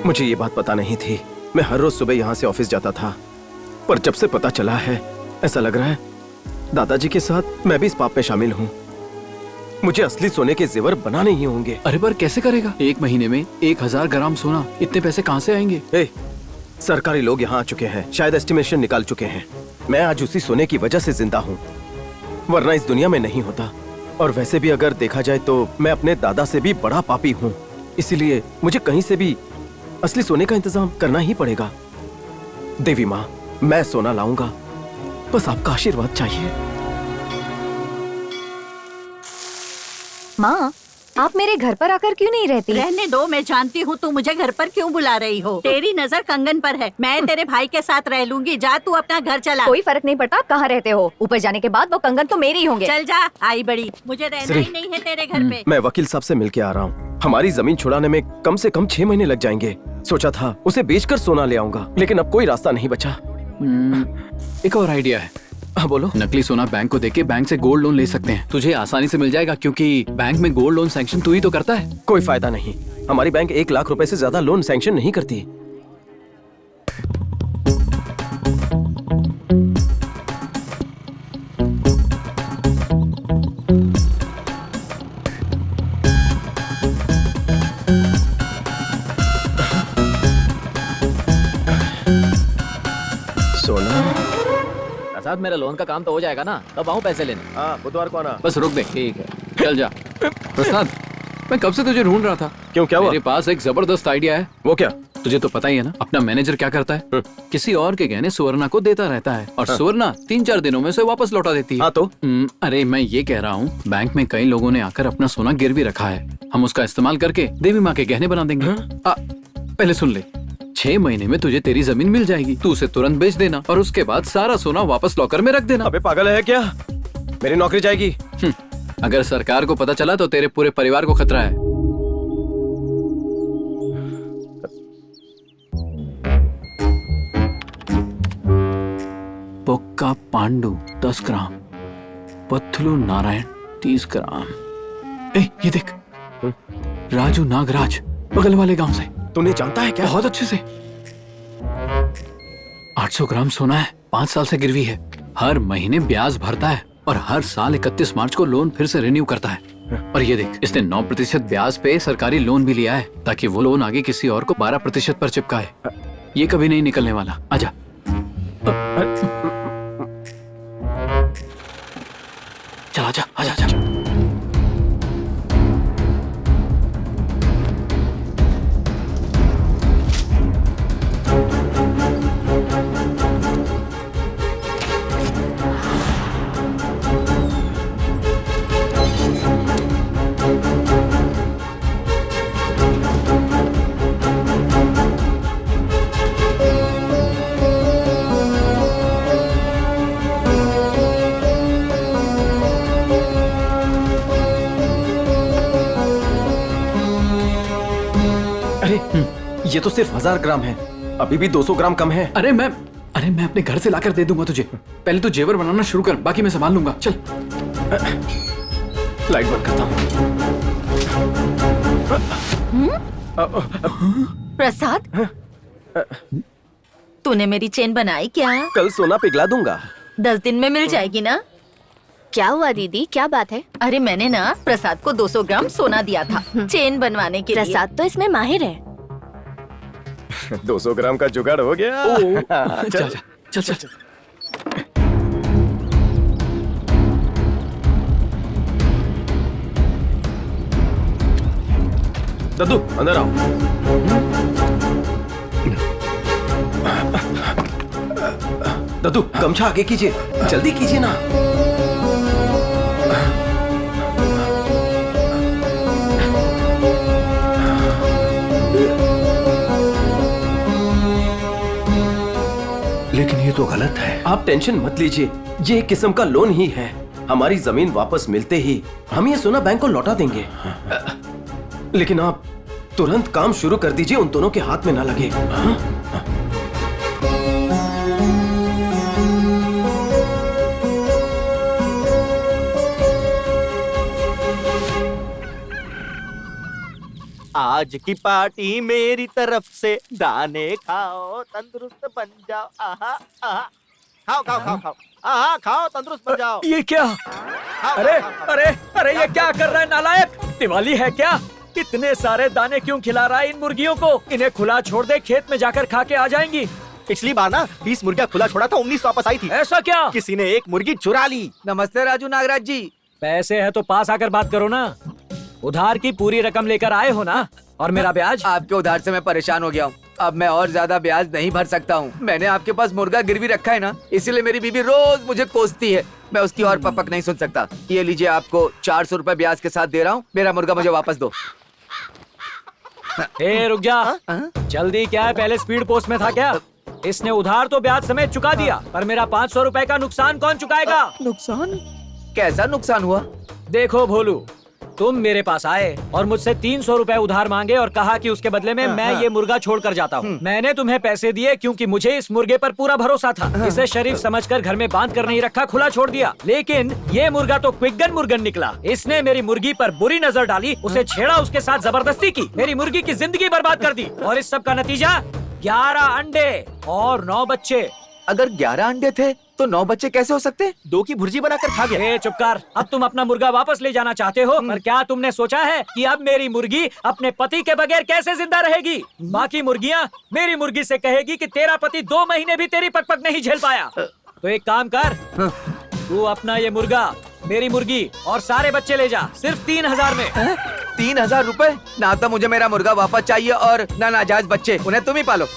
मुझे ये बात पता नहीं थी। मैं हर रोज सुबह यहाँ से ऑफिस जाता था, पर जब से पता चला है, ऐसा लग रहा है दादाजी के साथ मैं भी इस पाप में शामिल हूँ। मुझे असली सोने के जेवर बनाने ही होंगे। अरे पर कैसे करेगा? 1 महीने में 1000 ग्राम सोना, इतने पैसे कहाँ से आएंगे? सरकारी लोग यहाँ आ चुके हैं, शायद एस्टिमेशन निकाल चुके हैं। मैं आज उसी सोने की वजह से जिंदा हूँ, वरना इस दुनिया में नहीं होता। और वैसे भी अगर देखा जाए तो मैं अपने दादा से भी बड़ा पापी हूँ, इसलिए मुझे कहीं से भी असली सोने का इंतजाम करना ही पड़ेगा। देवी माँ, मैं सोना लाऊंगा, बस आपका आशीर्वाद चाहिए। माँ, आप मेरे घर पर आकर क्यों नहीं रहती? रहने दो, मैं जानती हूँ तू मुझे घर पर क्यों बुला रही हो। तेरी नजर कंगन पर है, मैं तेरे भाई के साथ रह लूंगी। जा तू अपना घर चला। कोई फर्क नहीं पड़ता कहाँ रहते हो, ऊपर जाने के बाद वो कंगन तो मेरे ही होंगे। चल जा, आई बड़ी, मुझे रहना ही नहीं है तेरे घर पे। मैं वकील साहब से मिलके आ रहा हूँ। हमारी जमीन छुड़ाने में कम से कम 6 महीने लग जाएंगे। सोचा था उसे बेचकर सोना ले आऊंगा, लेकिन अब कोई रास्ता नहीं बचा। एक और आइडिया है। हाँ बोलो। नकली सोना बैंक को देके बैंक से गोल्ड लोन ले सकते हैं। तुझे आसानी से मिल जाएगा, क्योंकि बैंक में गोल्ड लोन सैंक्शन तू ही तो करता है। कोई फायदा नहीं, हमारी बैंक 1 लाख रुपए से ज्यादा लोन सैंक्शन नहीं करती। प्रसाद, मेरा लोन का काम तो हो जाएगा ना? कब आऊँ पैसे लेने? हाँ, बुधवार को आना। बस रुक दे। ठीक है, चल जा। प्रसाद, मैं कब से तुझे ढूंढ रहा था। क्यों, क्या हुआ? मेरे पास एक जबरदस्त आइडिया है। वो क्या? तुझे तो पता ही है ना, अपना मैनेजर क्या करता है, किसी और के गहने सुवर्णा को देता रहता है और सुवर्णा 3-4 दिनों में उसे वापस लौटा देती है। हाँ तो? अरे मैं ये कह रहा हूँ, बैंक में कई लोगों ने आकर अपना सोना गिरवी रखा है, हम उसका इस्तेमाल करके देवी माँ के गहने बना देंगे। पहले सुन ले, 6 महीने में तुझे तेरी जमीन मिल जाएगी, तू उसे तुरंत बेच देना और उसके बाद सारा सोना वापस लॉकर में रख देना। अबे पागल है क्या? मेरी नौकरी जाएगी। अगर सरकार को पता चला तो तेरे पूरे परिवार को खतरा है। पक्का पांडु 10 ग्राम, पत्थलू नारायण 30 ग्राम। ये देख, राजू नागराज बगल वाले गांव से। तूने जानता है क्या? बहुत अच्छे से। 800 ग्राम सोना है, 5 साल से गिरवी है, हर महीने ब्याज भरता है और हर साल 31 मार्च को लोन फिर से रिन्यू करता है। और ये देख, इसने 9% ब्याज पे सरकारी लोन भी लिया है, ताकि वो लोन आगे किसी और को 12% पर चिपकाए। ये कभी नहीं निकलने वाला। आजा। चल आजा, आजा, आजा। ये तो सिर्फ 1000 ग्राम है, अभी भी 200 ग्राम कम है। अरे मैं अपने घर से लाकर दे दूंगा तुझे। पहले तो जेवर बनाना शुरू कर, बाकी मैं संभाल लूंगा। चल। लाइट बंद करता हूँ। प्रसाद, तूने मेरी चेन बनाई क्या? कल सोना पिघला दूंगा। 10 दिन में मिल जाएगी ना? क्या हुआ दीदी, क्या बात है? अरे मैंने ना प्रसाद को 200 ग्राम सोना दिया था चेन बनवाने के लिए। प्रसाद तो इसमें माहिर है। 200 ग्राम का जुगाड़ हो गया। चल चल चल चल। दद्दू, अंदर आओ। दद्दू, गमछा आगे कीजिए, जल्दी कीजिए ना। लेकिन ये तो गलत है। आप टेंशन मत लीजिए, ये एक किस्म का लोन ही है। हमारी जमीन वापस मिलते ही हम ये सोना बैंक को लौटा देंगे। लेकिन आप तुरंत काम शुरू कर दीजिए, उन दोनों के हाथ में ना लगे। आज की पार्टी मेरी तरफ से, दाने खाओ तंदुरुस्त बन जाओ। आहा आहा, खाओ खाओ खाओ खाओ, आहा खाओ तंदुरुस्त बन जाओ। ये क्या? खाओ, अरे खाओ, खाओ, अरे अरे ये क्या कर रहा है नालायक? दिवाली है क्या? इतने सारे दाने क्यों खिला रहा है इन मुर्गियों को? इन्हें खुला छोड़ दे, खेत में जाकर खा के आ जाएंगी। पिछली बार ना 20 मुर्गियां खुला छोड़ा था, 19 वापस आई थी। ऐसा क्या? किसी ने एक मुर्गी चुरा ली। नमस्ते राजू नागराज जी। पैसे है तो पास आकर बात करो ना। उधार की पूरी रकम लेकर आए हो ना? और मेरा ब्याज? आपके उधार से मैं परेशान हो गया हूँ। अब मैं और ज्यादा ब्याज नहीं भर सकता हूँ। मैंने आपके पास मुर्गा गिरवी रखा है ना, इसीलिए मेरी बीवी रोज मुझे कोसती है। मैं उसकी और पपक नहीं सुन सकता। ये लीजिए, आपको 400 रुपए ब्याज के साथ दे रहा हूँ। मेरा मुर्गा मुझे वापस दो। ए रुक जा। जल्दी क्या है? पहले स्पीड पोस्ट में था क्या? इसने उधार तो ब्याज समेत चुका दिया, पर मेरा 500 रुपए का नुकसान कौन चुकाएगा? नुकसान? कैसा नुकसान हुआ? देखो भोलू, तुम मेरे पास आए और मुझसे 300 रुपए उधार मांगे और कहा कि उसके बदले में मैं ये मुर्गा छोड़कर जाता हूँ। मैंने तुम्हें पैसे दिए क्योंकि मुझे इस मुर्गे पर पूरा भरोसा था। इसे शरीफ समझकर घर में बांध कर नहीं रखा, खुला छोड़ दिया। लेकिन ये मुर्गा तो क्विकगन मुर्गन निकला। इसने मेरी मुर्गी पर बुरी नजर डाली, उसे छेड़ा, उसके साथ जबरदस्ती की, मेरी मुर्गी की जिंदगी बर्बाद कर दी। और इस सब का नतीजा 11 अंडे और 9 बच्चे। अगर 11 अंडे थे तो 9 बच्चे कैसे हो सकते? 2 की भुर्जी बनाकर खा गया। ए चुप कर। अब तुम अपना मुर्गा वापस ले जाना चाहते हो, पर क्या तुमने सोचा है कि अब मेरी मुर्गी अपने पति के बगैर कैसे जिंदा रहेगी? बाकी मुर्गियाँ मेरी मुर्गी से कहेगी कि तेरा पति 2 महीने भी तेरी पकपक नहीं झेल पाया। तो एक काम कर, तू अपना ये मुर्गा, मेरी मुर्गी और सारे बच्चे ले जा, सिर्फ 3000 में। 3000 रुपए? ना तो मुझे मेरा मुर्गा वापस चाहिए और ना नाजायज बच्चे, उन्हें तुम ही पालो।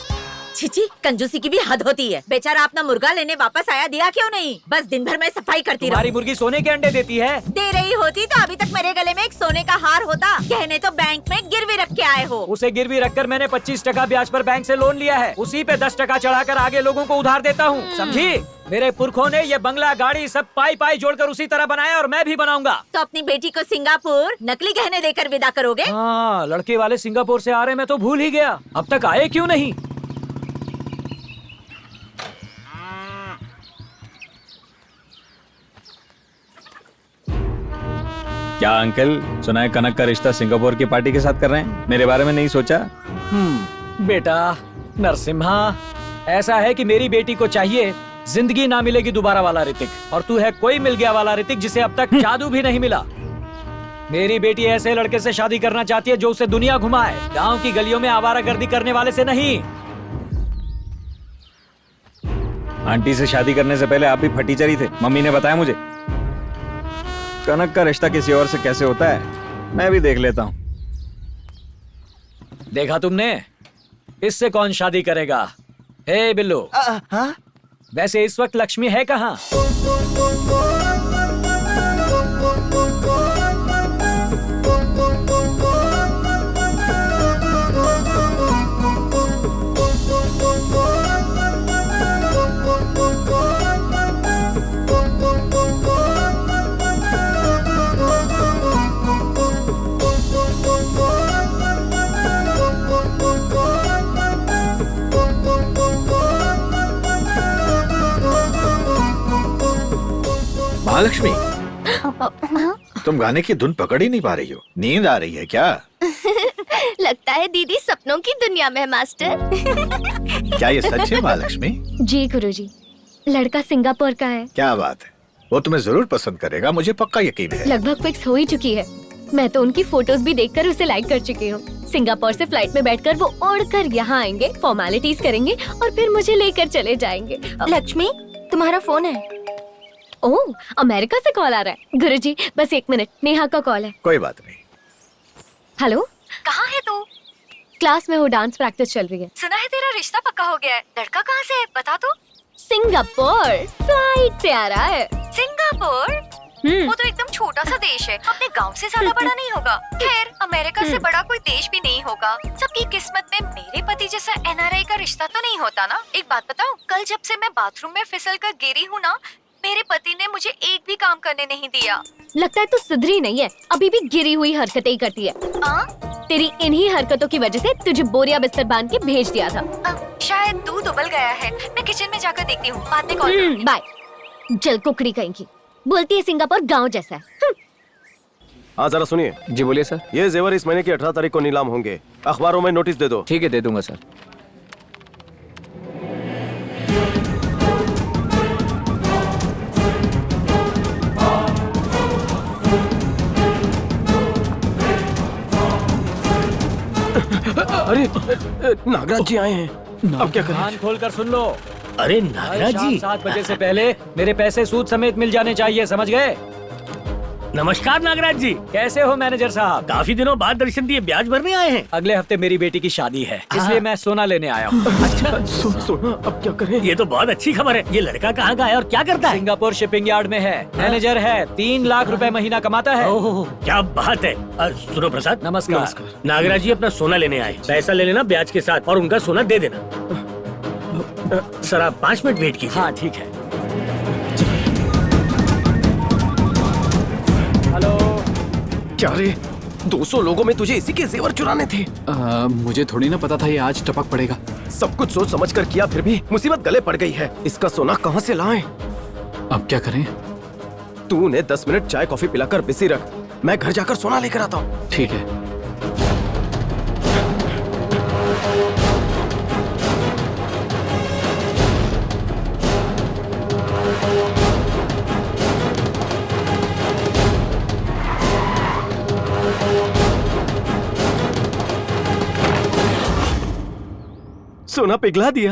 छिची, कंजूसी की भी हद होती है। बेचारा अपना मुर्गा लेने वापस आया, दिया क्यों नहीं? बस दिन भर में सफाई करती तुम्हारी रहो। मुर्गी सोने के अंडे देती है। दे रही होती तो अभी तक मेरे गले में एक सोने का हार होता। गहने तो बैंक में गिरवी रख के आए हो। उसे गिरवी रखकर मैंने 25% ब्याज पर बैंक से लोन लिया है। उसी पे 10% चढ़ाकर आगे लोगों को उधार देता हूँ, समझी? मेरे पुरखों ने ये बंगला, गाड़ी सब पाई पाई जोड़कर उसी तरह बनाया और मैं भी बनाऊंगा। तो अपनी बेटी को सिंगापुर नकली गहने देकर विदा करोगे? हाँ, लड़के वाले सिंगापुर से आ रहे, मैं तो भूल ही गया। अब तक आए क्यों नहीं? क्या अंकल, सुना है कनक का रिश्ता सिंगापुर की पार्टी के साथ कर रहे हैं? मेरे बारे में नहीं सोचा? बेटा नरसिम्हा, ऐसा है कि मेरी बेटी को चाहिए जिंदगी ना मिलेगी दोबारा वाला ऋतिक, और तू है कोई मिल गया वाला ऋतिक जिसे अब तक जादू भी नहीं मिला। मेरी बेटी ऐसे लड़के से शादी करना चाहती है जो उसे दुनिया घुमाए, गांव की गलियों में आवारागर्दी करने वाले से नहीं। आंटी से शादी करने से पहले आप भी फटीचरी थे, मम्मी ने बताया मुझे। कनक का रिश्ता किसी और से कैसे होता है, मैं भी देख लेता हूँ। देखा तुमने, इससे कौन शादी करेगा? हे बिल्लू, वैसे इस वक्त लक्ष्मी है कहाँ? महालक्ष्मी, तुम गाने की धुन पकड़ ही नहीं पा रही हो, नींद आ रही है क्या? लगता है दीदी सपनों की दुनिया में है मास्टर। क्या ये सच है महालक्ष्मी? जी गुरुजी, लड़का सिंगापुर का है। क्या बात है, वो तुम्हें जरूर पसंद करेगा, मुझे पक्का यकीन है। लगभग फिक्स हो ही चुकी है। मैं तो उनकी फोटोज भी देखकर उसे लाइक कर चुकी हूँ। सिंगापुर से फ्लाइट में बैठकर वो उड़कर यहाँ आएंगे, फॉर्मेलिटीज करेंगे और फिर मुझे लेकर चले जाएंगे। लक्ष्मी, तुम्हारा फोन है। ओह, अमेरिका से कॉल आ रहा है। गुरुजी बस 1 मिनट, नेहा का कॉल है। कोई बात नहीं। हेलो, कहाँ है तू? क्लास में हो, डांस प्रैक्टिस चल रही है। सुना है तेरा रिश्ता पक्का हो गया है। लड़का कहाँ से है बता तो। सिंगापुर फ्लाइट से आ रहा है। सिंगापुर? वो तो एकदम छोटा सा देश है, अपने गांव से ज्यादा बड़ा नहीं होगा। खैर, अमेरिका से बड़ा कोई देश भी नहीं होगा। सबकी किस्मत में मेरे पति जैसा एनआरआई का रिश्ता तो नहीं होता ना। एक बात बताऊं, कल जब से मैं बाथरूम में फिसल कर गिरी हूँ ना, मेरे पति ने मुझे एक भी काम करने नहीं दिया। लगता है तू सुधरी नहीं है, अभी भी गिरी हुई हरकतें ही करती है। तेरी इन्हीं हरकतों की वजह से तुझे बोरिया बिस्तर बांध के भेज दिया था। शायद दूध उबल गया है, मैं किचन में जाकर देखती हूँ, बाद में कॉल करूंगी। बाय। जल कुकड़ी कहीं की बोलती है सिंगापुर गांव जैसा है। हाँ जरा सुनिए। जी बोलिए सर। ये जेवर इस महीने की 18 तारीख को नीलाम होंगे, अखबारों में नोटिस दे दो। ठीक है, दे दूंगा सर। अरे नागराज जी आए हैं, अब क्या करें? कान खोल कर सुन लो। अरे नागराज जी, 7 बजे से पहले मेरे पैसे सूद समेत मिल जाने चाहिए, समझ गए? नमस्कार नागराज जी, कैसे हो मैनेजर साहब? काफी दिनों बाद दर्शन दिए, ब्याज भरने आए हैं। अगले हफ्ते मेरी बेटी की शादी है, इसलिए मैं सोना लेने आया हूँ। अच्छा, सोना, अब क्या करें? ये तो बहुत अच्छी खबर है। ये लड़का कहाँ का है और क्या करता है? सिंगापुर शिपिंग यार्ड में है, मैनेजर है, 3 लाख रुपए महीना कमाता है। ओह, क्या बात है। सुनो प्रसाद, नमस्कार। नागराज जी अपना सोना लेने आए, पैसा ले लेना ब्याज के साथ और उनका सोना दे देना। सर आप 5 मिनट वेट कीजिए। हाँ ठीक है। हेलो। क्या रे, 200 लोगों में तुझे इसी के जेवर चुराने थे? मुझे थोड़ी ना पता था ये आज टपक पड़ेगा। सब कुछ सोच समझ कर किया, फिर भी मुसीबत गले पड़ गई है। इसका सोना कहाँ से लाएं? अब क्या करें? तू उन्हें 10 मिनट चाय कॉफी पिलाकर बिजी रख, मैं घर जाकर सोना लेकर आता हूँ। ठीक है। सोना पिघला दिया।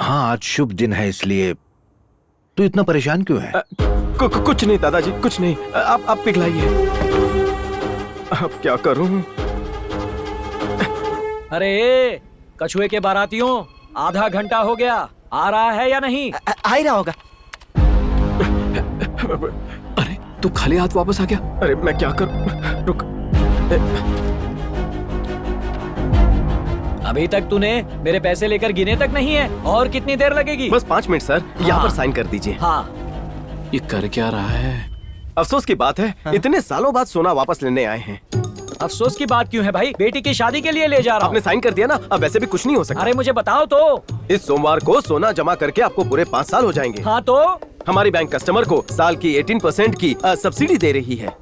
हाँ आज शुभ दिन है इसलिए। तू इतना परेशान क्यों है? कुछ नहीं दादाजी, कुछ नहीं। आप पिघलाइए। अब क्या करूं? अरे कछुए के बारातियों, आधा घंटा हो गया, आ रहा है या नहीं? आ ही रहा होगा। अरे तू खाली हाथ वापस आ गया। अरे मैं क्या करूं? रुक। अभी तक तूने मेरे पैसे लेकर गिने तक नहीं है, और कितनी देर लगेगी? बस 5 मिनट सर, यहाँ पर साइन कर दीजिए। हाँ। ये कर क्या रहा है? अफसोस की बात है, इतने सालों बाद सोना वापस लेने आए हैं। अफसोस की बात क्यों है भाई? बेटी की शादी के लिए ले जा रहा हूँ। आपने साइन कर दिया ना, अब वैसे भी कुछ नहीं हो सकता। अरे मुझे बताओ तो। इस सोमवार को सोना जमा करके आपको पूरे 5 साल हो जाएंगे। हाँ तो? हमारी बैंक कस्टमर को साल की 18% की सब्सिडी दे रही है,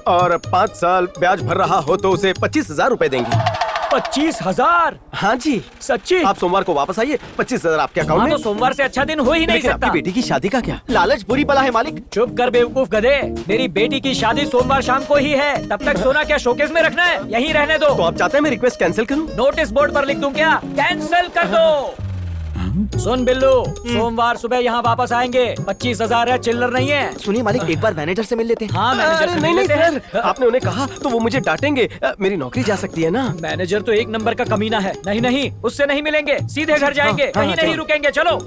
और 5 साल ब्याज भर रहा हो तो उसे 25,000 रूपए देंगी। 25,000? हाँ जी सच्ची? आप सोमवार को वापस आइए, 25,000 आपके अकाउंट में। तो सोमवार से अच्छा दिन हो ही नहीं लेकिन सकता। आपकी बेटी की शादी का क्या? लालच बुरी बला है मालिक। चुप कर बेवकूफ गधे, मेरी बेटी की शादी सोमवार शाम को ही है। तब तक सोना क्या शोकेस में रखना है? यहीं रहने दो। तो आप चाहते हैं मैं रिक्वेस्ट कैंसिल करूं? नोटिस बोर्ड पर लिख दूं क्या? कैंसिल कर दो। सुन बिल्लू, सोमवार सुबह यहाँ वापस आएंगे। 25,000 है, चिल्लर नहीं है। सुनिए मालिक, एक बार मैनेजर से मिल लेते हैं। हाँ मैनेजर से नहीं मिल लेते हैं। सर, आपने उन्हें कहा तो वो मुझे डांटेंगे, मेरी नौकरी जा सकती है ना। मैनेजर तो 1 नंबर का कमीना है। नहीं नहीं, उससे नहीं मिलेंगे, सीधे घर जाएंगे, कहीं नहीं रुकेंगे। चलो।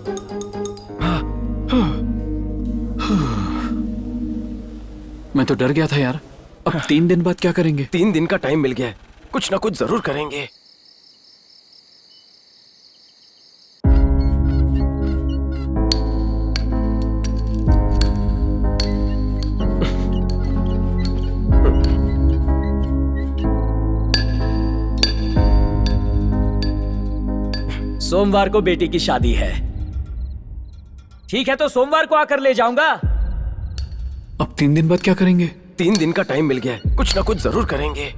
मैं तो डर गया था यार। अब 3 दिन बाद क्या करेंगे? 3 दिन का टाइम मिल गया, कुछ ना कुछ जरूर करेंगे। सोमवार को बेटी की शादी है। ठीक है, तो सोमवार को आकर ले जाऊंगा। अब 3 दिन बाद क्या करेंगे? 3 दिन का टाइम मिल गया, कुछ ना कुछ जरूर करेंगे।